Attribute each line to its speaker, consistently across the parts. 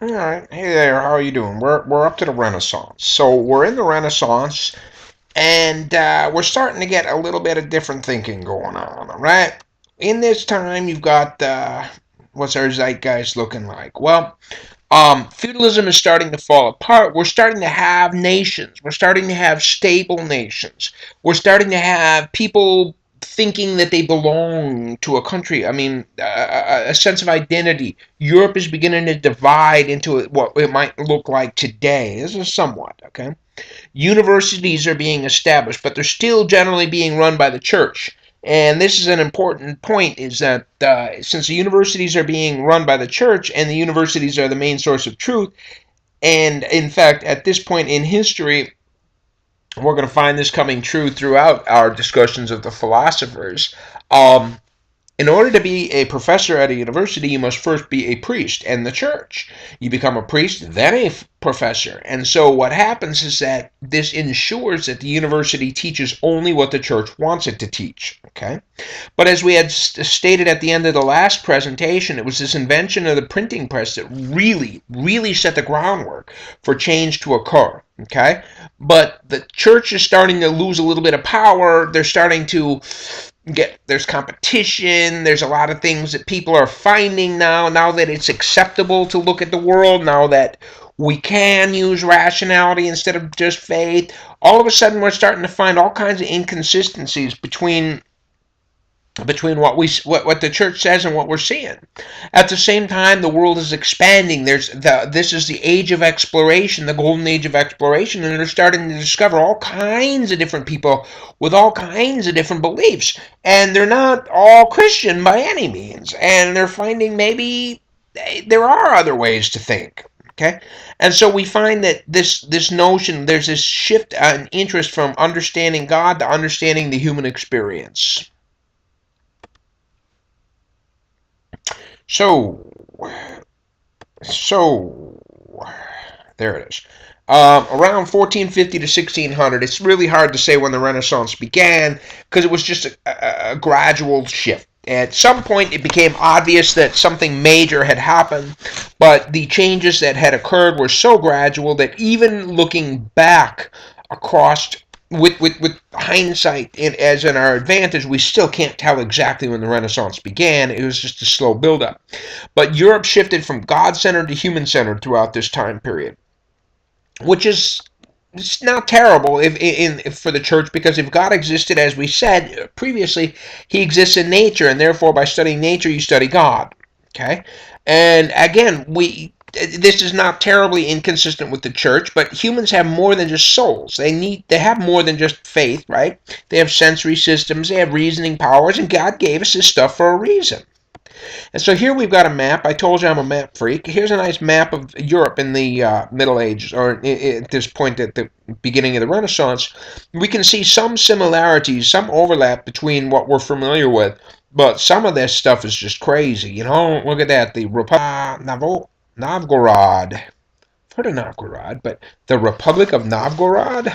Speaker 1: All right. Hey there. How are you doing? We're up to the Renaissance. So we're in the Renaissance, and we're starting to get a little bit of different thinking going on. All right. In this time, you've got what's our zeitgeist looking like? Well, feudalism is starting to fall apart. We're starting to have nations. We're starting to have stable nations. We're starting to have people thinking that they belong to a country. I mean, a sense of identity. Europe is beginning to divide into what it might look like today. This is somewhat, okay? Universities are being established, but they're still generally being run by the church. And this is an important point, is that since the universities are being run by the church and the universities are the main source of truth, and in fact, at this point in history, we're going to find this coming true throughout our discussions of the philosophers. Um, in order to be a professor at a university, you must first be a priest in the church. You become a priest, then a professor. And so what happens is that this ensures that the university teaches only what the church wants it to teach. Okay? But as we had stated at the end of the last presentation, it was this invention of the printing press that really set the groundwork for change to occur. Okay? But the church is starting to lose a little bit of power. They're starting to there's competition. There's a lot of things that people are finding now that it's acceptable to look at the world, now that we can use rationality instead of just faith. All of a sudden we're starting to find all kinds of inconsistencies between what the church says and what we're seeing. At the same time, the world is expanding. This is the age of exploration, the golden age of exploration, and they're starting to discover all kinds of different people with all kinds of different beliefs, and they're not all Christian by any means, and they're finding maybe there are other ways to think. Okay, and so we find that this notion, there's this shift in interest from understanding God to understanding the human experience. So, so there it is. Around 1450 to 1600, it's really hard to say when the Renaissance began because it was just a gradual shift. At some point, it became obvious that something major had happened, but the changes that had occurred were so gradual that even looking back across with hindsight as in our advantage, we still can't tell exactly when the Renaissance began. It was just a slow buildup. But Europe shifted from God-centered to human-centered throughout this time period, which is it's not terrible if for the church, because if God existed, as we said previously, he exists in nature, and therefore by studying nature you study God. Okay, and again, this is not terribly inconsistent with the church, but humans have more than just souls. They have more than just faith, right? They have sensory systems, they have reasoning powers, and God gave us this stuff for a reason. And so here we've got a map. I told you I'm a map freak. Here's a nice map of Europe in the Middle Ages, or at this point at the beginning of the Renaissance. We can see some similarities, some overlap between what we're familiar with, but some of this stuff is just crazy. You know, look at that. The Novgorod. I've heard of Novgorod, but the Republic of Novgorod?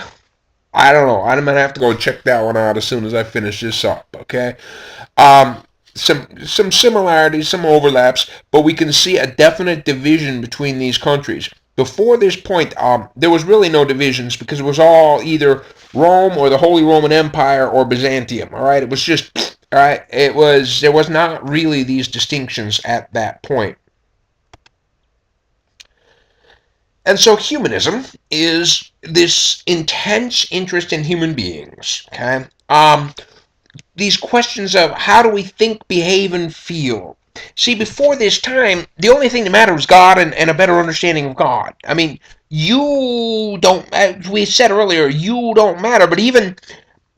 Speaker 1: I don't know. I'm going to have to go check that one out as soon as I finish this up, okay? Um, some similarities, some overlaps, but we can see a definite division between these countries. Before this point, there was really no divisions because it was all either Rome or the Holy Roman Empire or Byzantium. All right, it was just all right. There was not really these distinctions at that point. And so humanism is this intense interest in human beings. Okay, these questions of how do we think, behave, and feel. See, before this time, the only thing that mattered was God and a better understanding of God. I mean, you don't, as we said earlier, you don't matter, but even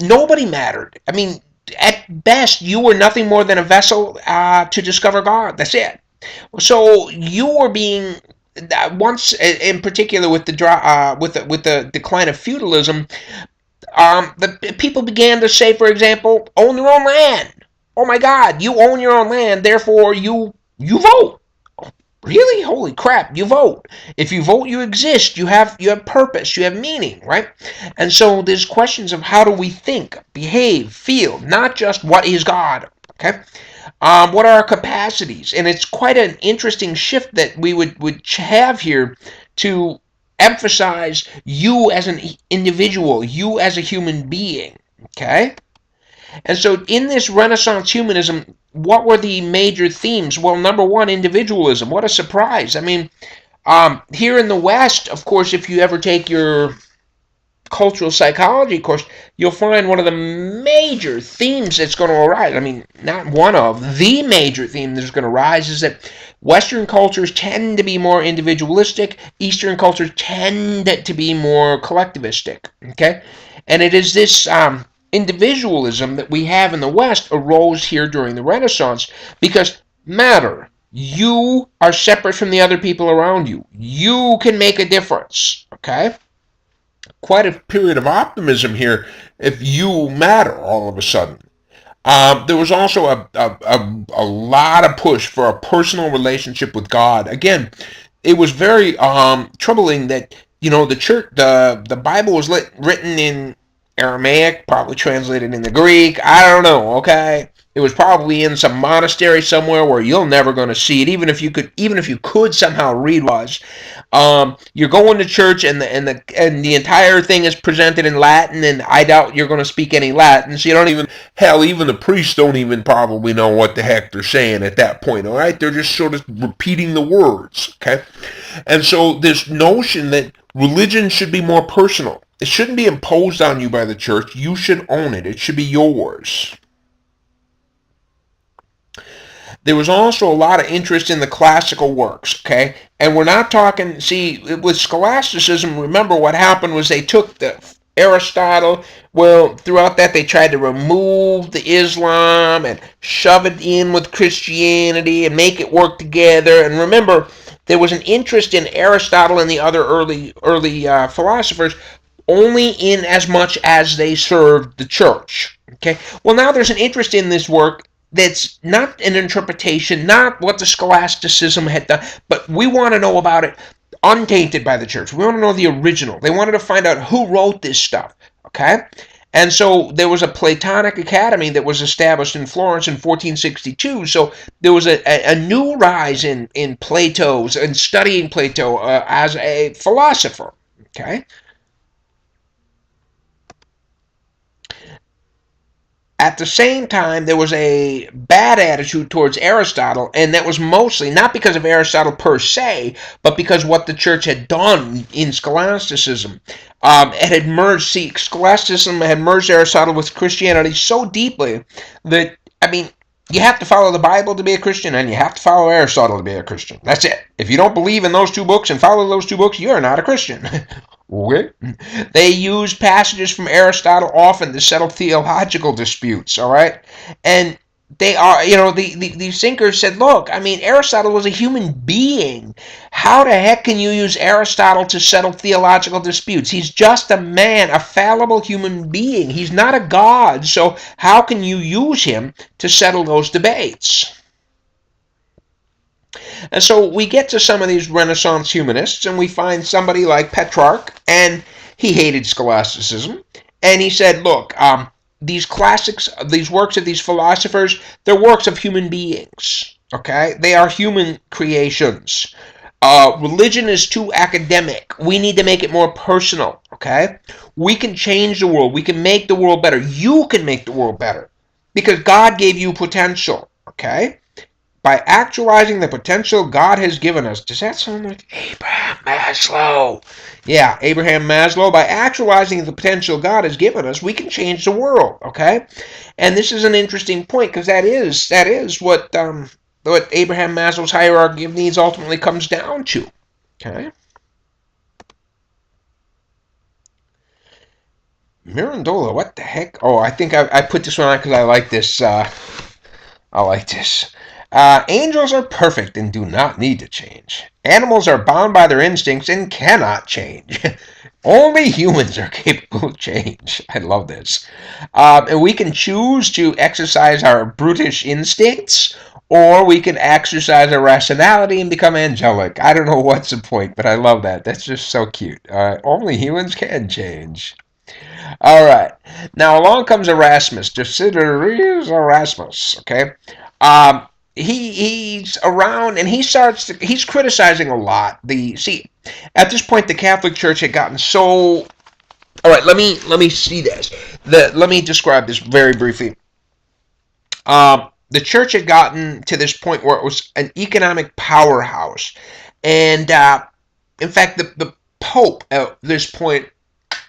Speaker 1: nobody mattered. I mean, at best, you were nothing more than a vessel to discover God. That's it. So you were being once, in particular, with the decline of feudalism, the people began to say, for example, own their own land. Oh my God, you own your own land, therefore you vote. Really? Holy crap, you vote. If you vote, you exist. You have purpose, you have meaning, right? And so there's questions of how do we think, behave, feel, not just what is God. Okay. What are our capacities? And it's quite an interesting shift that we would have here to emphasize you as an individual, you as a human being. Okay? And so in this Renaissance humanism, what were the major themes? Well, number one, individualism. What a surprise. I mean, here in the West, of course, if you ever take your cultural psychology course, you'll find one of the major themes that's going to arise. I mean, not one of, the major theme that's going to rise is that Western cultures tend to be more individualistic, Eastern cultures tend to be more collectivistic. Okay? And it is this individualism that we have in the West arose here during the Renaissance because matter. You are separate from the other people around you. You can make a difference. Okay? Quite a period of optimism here if you matter all of a sudden. There was also a lot of push for a personal relationship with God. Again, it was very troubling that the church, the Bible was written in Aramaic, probably translated into Greek. I don't know. Okay, it was probably in some monastery somewhere where you're never going to see it, even if you could somehow read was. You're going to church and the entire thing is presented in Latin, and I doubt you're going to speak any Latin, so you don't even even the priests don't even probably know what the heck they're saying at that point. All right, they're just sort of repeating the words. Okay, and so this notion that religion should be more personal. It shouldn't be imposed on you by the church. You should own it. It should be yours. There was also a lot of interest in the classical works, okay? And we're not talking, see, with scholasticism, remember what happened was they took the Aristotle, well, throughout that they tried to remove the Islam and shove it in with Christianity and make it work together. And remember, there was an interest in Aristotle and the other early philosophers only in as much as they served the church. Okay. Well, now there's an interest in this work that's not an interpretation, not what the scholasticism had done, but we want to know about it untainted by the church. We want to know the original. They wanted to find out who wrote this stuff. Okay. And so there was a Platonic Academy that was established in Florence in 1462. So there was a new rise in Plato's and studying Plato as a philosopher. Okay. At the same time, there was a bad attitude towards Aristotle, and that was mostly not because of Aristotle per se, but because what the church had done in scholasticism. It had merged, scholasticism had merged Aristotle with Christianity so deeply that, I mean, you have to follow the Bible to be a Christian, and you have to follow Aristotle to be a Christian. That's it. If you don't believe in those two books and follow those two books, you're not a Christian. Okay. They used passages from Aristotle often to settle theological disputes, all right? And they are, these thinkers said, look, I mean, Aristotle was a human being. How the heck can you use Aristotle to settle theological disputes? He's just a man, a fallible human being. He's not a god, so how can you use him to settle those debates? And so we get to some of these Renaissance humanists, and we find somebody like Petrarch, and he hated scholasticism, and he said, look, these classics, these works of these philosophers, they're works of human beings, okay? They are human creations. Religion is too academic. We need to make it more personal, okay? We can change the world. We can make the world better. You can make the world better because God gave you potential, okay? By actualizing the potential God has given us. Does that sound like Abraham Maslow? Yeah, Abraham Maslow. By actualizing the potential God has given us, we can change the world, okay? And this is an interesting point because that is what Abraham Maslow's hierarchy of needs ultimately comes down to, okay? Mirandola, what the heck? Oh, I think I put this one on because I like this. I like this. Angels are perfect and do not need to change. Animals are bound by their instincts and cannot change. Only humans are capable of change. I love this. And we can choose to exercise our brutish instincts, or we can exercise our rationality and become angelic. I don't know what's the point, but I love that. That's just so cute. Only humans can change. All right. Now along comes Erasmus, Desiderius Erasmus. Okay. He's around and he's criticizing a lot. At this point the Catholic Church had gotten so. All right. Let me see this. Let me describe this very briefly. The church had gotten to this point where it was an economic powerhouse, and in fact, the Pope at this point,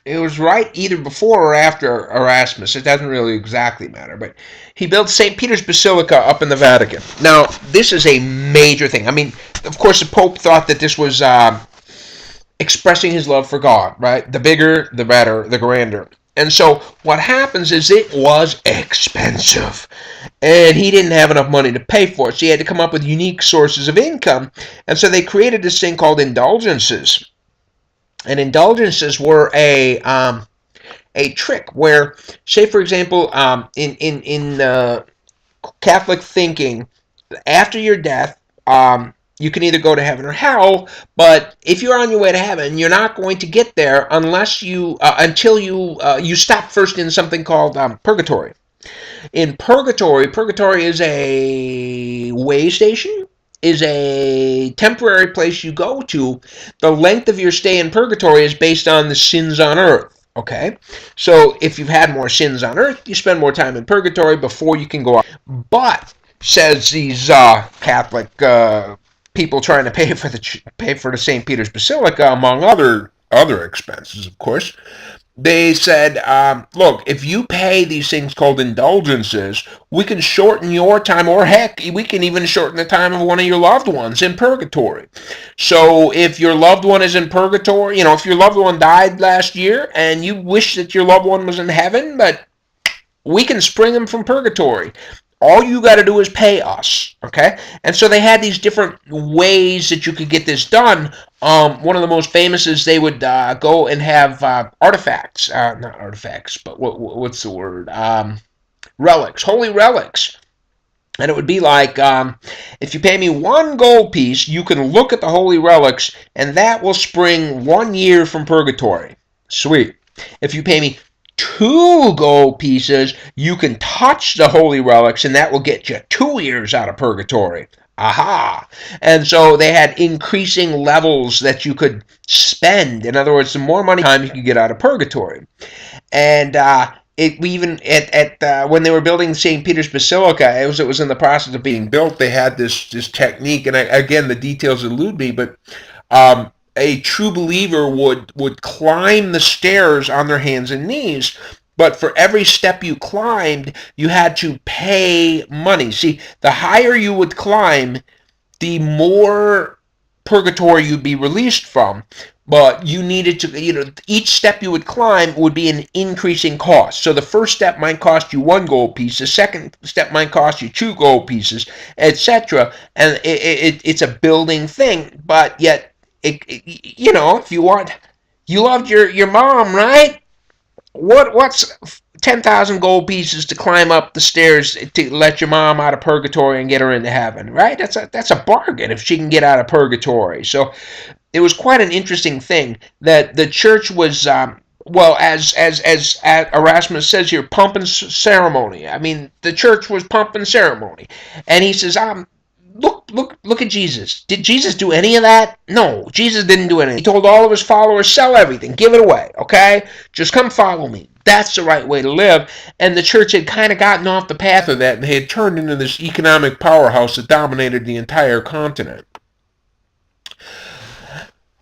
Speaker 1: it was right either before or after Erasmus. It doesn't really exactly matter, but he built St. Peter's Basilica up in the Vatican. Now, this is a major thing. I mean, of course, the Pope thought that this was expressing his love for God, right? The bigger, the better, the grander. And so what happens is it was expensive. And he didn't have enough money to pay for it. So he had to come up with unique sources of income. And so they created this thing called indulgences. And indulgences were a trick where, say for example, in Catholic thinking, after your death, you can either go to heaven or hell. But if you're on your way to heaven, you're not going to get there unless until you stop first in something called purgatory. In purgatory is a way station, is a temporary place you go to. The length of your stay in purgatory is based on the sins on earth. Okay, so if you've had more sins on earth, you spend more time in purgatory before you can go out. But says these Catholic people trying to pay for the St. Peter's Basilica, among other expenses, of course. They said, look, if you pay these things called indulgences, we can shorten your time, or heck, we can even shorten the time of one of your loved ones in purgatory. So if your loved one is in purgatory, if your loved one died last year and you wish that your loved one was in heaven, but we can spring them from purgatory. All you got to do is pay us, okay? And so they had these different ways that you could get this done. One of the most famous is they would go and have artifacts, not artifacts, but what's the word? Relics, holy relics. And it would be like, if you pay me one gold piece, you can look at the holy relics, and that will spring 1 year from purgatory. Sweet. If you pay me 2 gold pieces, you can touch the holy relics, and that will get you 2 years out of purgatory. Aha! And so they had increasing levels that you could spend. In other words, the more money time you could get out of purgatory. And when they were building St. Peter's Basilica, it was in the process of being built. They had this technique, and again, the details elude me, but a true believer would climb the stairs on their hands and knees, but for every step you climbed, you had to pay money. See, the higher you would climb, the more purgatory you'd be released from. But you needed to, each step you would climb would be an increasing cost. So the first step might cost you 1 gold piece, the second step might cost you 2 gold pieces, etc. And it's a building thing, but yet, if you loved your mom, right? What's 10,000 gold pieces to climb up the stairs to let your mom out of purgatory and get her into heaven, right? That's a bargain if she can get out of purgatory. So it was quite an interesting thing that the church was, as Erasmus says here, pomp and ceremony. I mean, the church was pomp and ceremony, and he says, Look at Jesus. Did Jesus do any of that? No, Jesus didn't do anything. He told all of his followers, sell everything, give it away, okay? Just come follow me. That's the right way to live. And the church had kind of gotten off the path of that, and they had turned into this economic powerhouse that dominated the entire continent.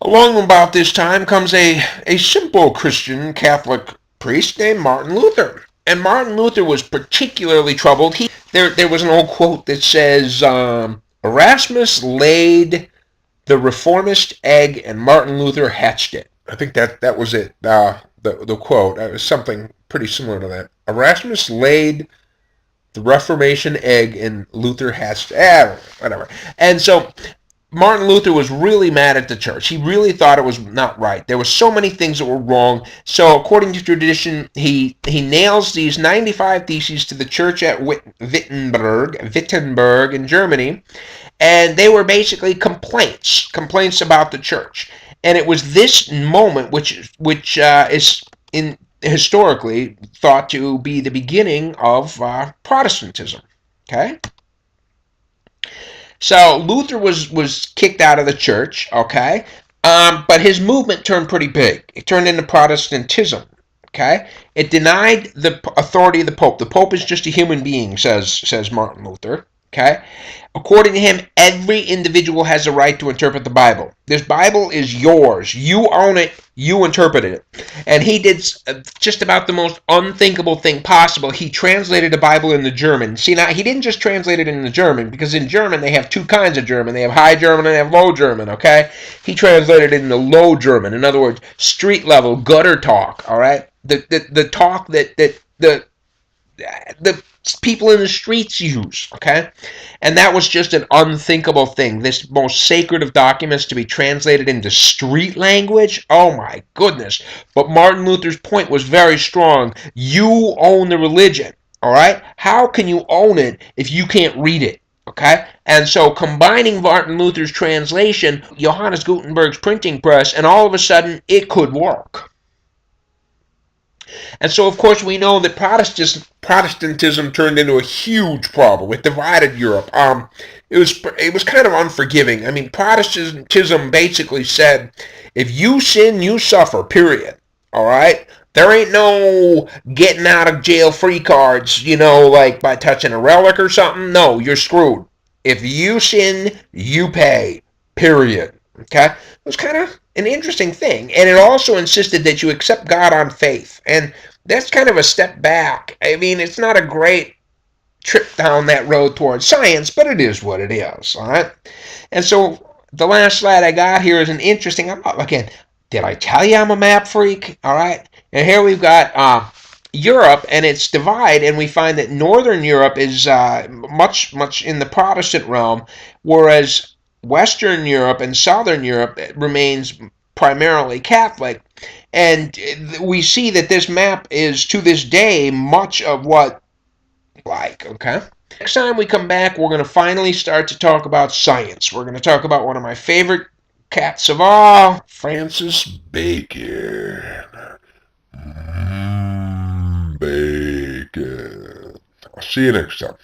Speaker 1: Along about this time comes a simple Christian Catholic priest named Martin Luther. And Martin Luther was particularly troubled. There was an old quote that says, Erasmus laid the reformist egg and Martin Luther hatched it. I think that was it, the quote. It was something pretty similar to that. Erasmus laid the Reformation egg and Luther hatched it. Whatever. And so Martin Luther was really mad at the church. He really thought it was not right. There were so many things that were wrong. So according to tradition, he nails these 95 theses to the church at Wittenberg in Germany, and they were basically complaints about the church. And it was this moment which is in historically thought to be the beginning of Protestantism. Okay, so Luther was kicked out of the church. Okay, but his movement turned pretty big. It turned into Protestantism. Okay, it denied the authority of the Pope. The Pope is just a human being, says Martin Luther. Okay, according to him, every individual has a right to interpret the Bible. This Bible is yours. You own it. You interpreted it. And he did just about the most unthinkable thing possible. He translated the Bible into German. See, now, he didn't just translate it into German, because in German they have two kinds of German. They have High German and they have Low German, okay? He translated it into Low German. In other words, street level, gutter talk, all right? The talk that the people in the streets use, okay? And that was just an unthinkable thing. This most sacred of documents to be translated into street language? Oh my goodness. But Martin Luther's point was very strong. You own the religion, all right? How can you own it if you can't read it? Okay? And so combining Martin Luther's translation, Johannes Gutenberg's printing press, and all of a sudden it could work. And so, of course, we know that Protestantism turned into a huge problem. It divided Europe. It was kind of unforgiving. I mean, Protestantism basically said, if you sin, you suffer. Period. All right. There ain't no getting out of jail free cards, like by touching a relic or something. No, you're screwed. If you sin, you pay. Period. Okay? It was kind of an interesting thing. And it also insisted that you accept God on faith. And that's kind of a step back. I mean, it's not a great trip down that road towards science, but it is what it is. All right? And so the last slide I got here is an interesting. Again, did I tell you I'm a map freak? All right? And here we've got Europe and its divide, and we find that Northern Europe is much in the Protestant realm, whereas Western Europe and Southern Europe remains primarily Catholic. And we see that this map is, to this day, much of what okay? Next time we come back, we're going to finally start to talk about science. We're going to talk about one of my favorite cats of all, Francis Bacon. Bacon. I'll see you next time.